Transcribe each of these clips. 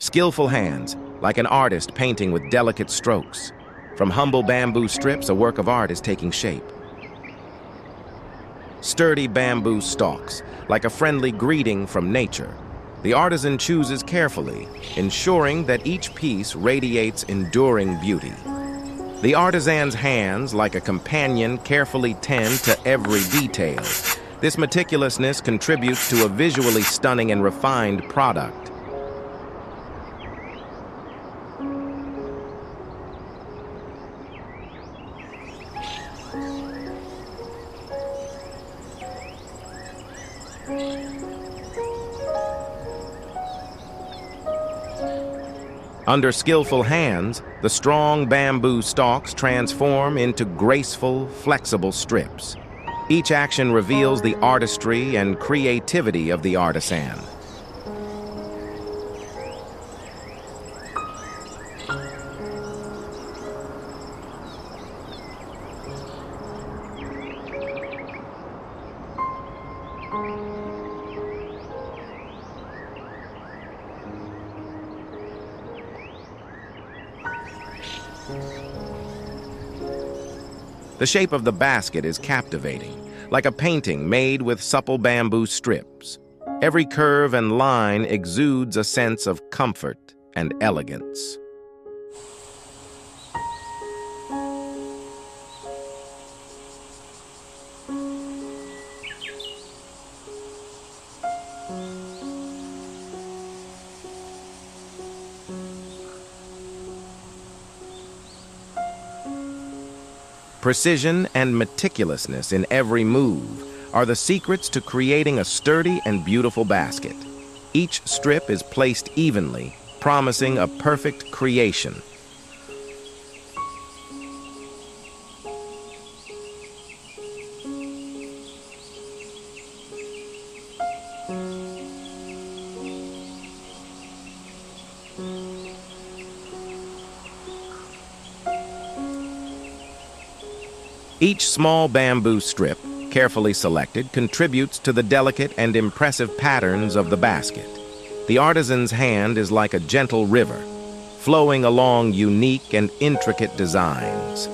Skillful hands, like an artist painting with delicate strokes. From humble bamboo strips, a work of art is taking shape. Sturdy bamboo stalks, like a friendly greeting from nature. The artisan chooses carefully, ensuring that each piece radiates enduring beauty. The artisan's hands, like a companion, carefully tend to every detail. This meticulousness contributes to a visually stunning and refined product. Under skillful hands, the strong bamboo stalks transform into graceful, flexible strips. Each action reveals the artistry and creativity of the artisan. The shape of the basket is captivating, like a painting made with supple bamboo strips. Every curve and line exudes a sense of comfort and elegance. Precision and meticulousness in every move are the secrets to creating a sturdy and beautiful basket. Each strip is placed evenly, promising a perfect creation. Each small bamboo strip, carefully selected, contributes to the delicate and impressive patterns of the basket. The artisan's hand is like a gentle river, flowing along unique and intricate designs.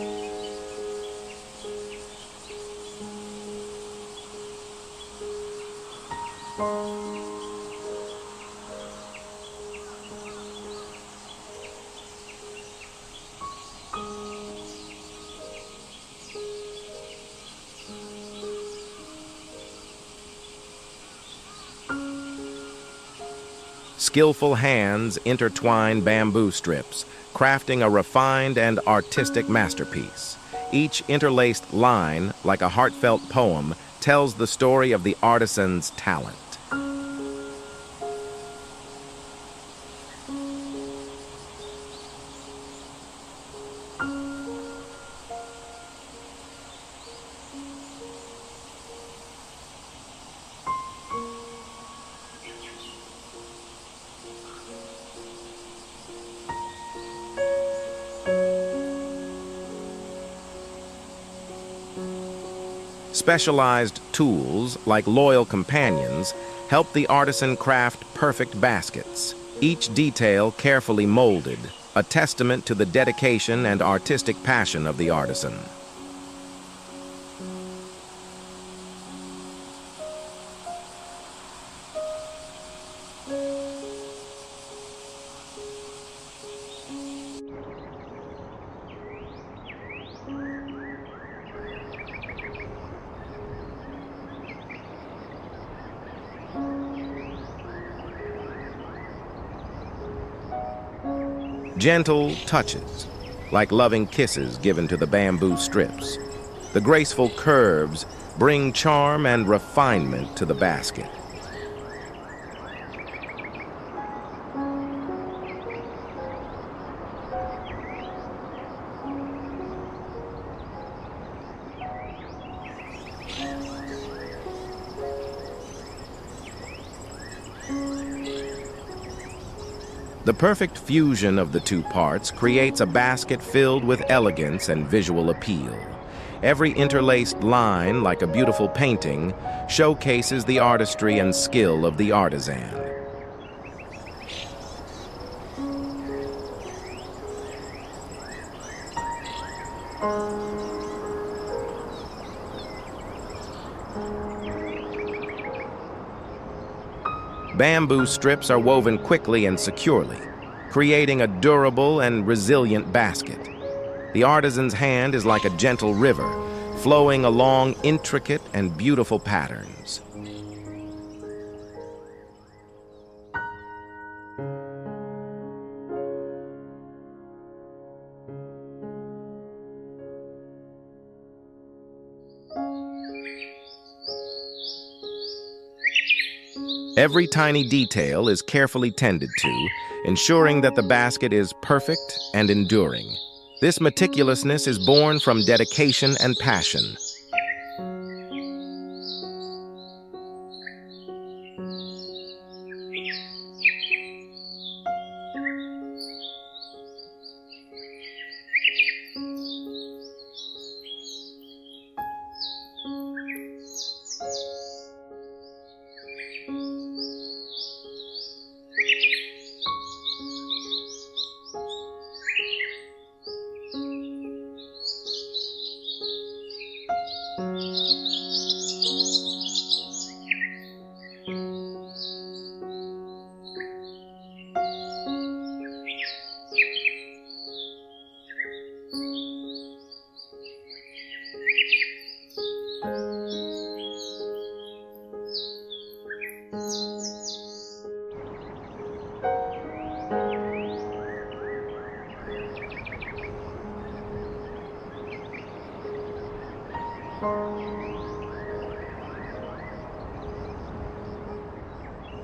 Skillful hands intertwine bamboo strips, crafting a refined and artistic masterpiece. Each interlaced line, like a heartfelt poem, tells the story of the artisan's talent. Specialized tools, like loyal companions, help the artisan craft perfect baskets, each detail carefully molded, a testament to the dedication and artistic passion of the artisan. Gentle touches, like loving kisses given to the bamboo strips. The graceful curves bring charm and refinement to the basket. The perfect fusion of the two parts creates a basket filled with elegance and visual appeal. Every interlaced line, like a beautiful painting, showcases the artistry and skill of the artisan. Bamboo strips are woven quickly and securely, creating a durable and resilient basket. The artisan's hand is like a gentle river, flowing along intricate and beautiful patterns. Every tiny detail is carefully tended to, ensuring that the basket is perfect and enduring. This meticulousness is born from dedication and passion.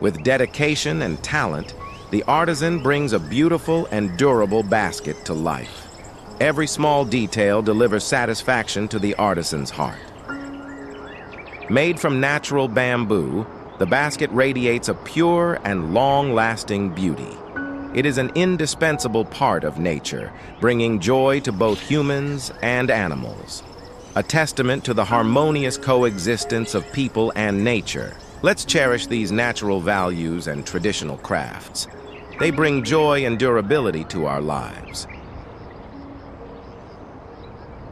With dedication and talent, the artisan brings a beautiful and durable basket to life. Every small detail delivers satisfaction to the artisan's heart. Made from natural bamboo, the basket radiates a pure and long-lasting beauty. It is an indispensable part of nature, bringing joy to both humans and animals. A testament to the harmonious coexistence of people and nature. Let's cherish these natural values and traditional crafts. They bring joy and durability to our lives.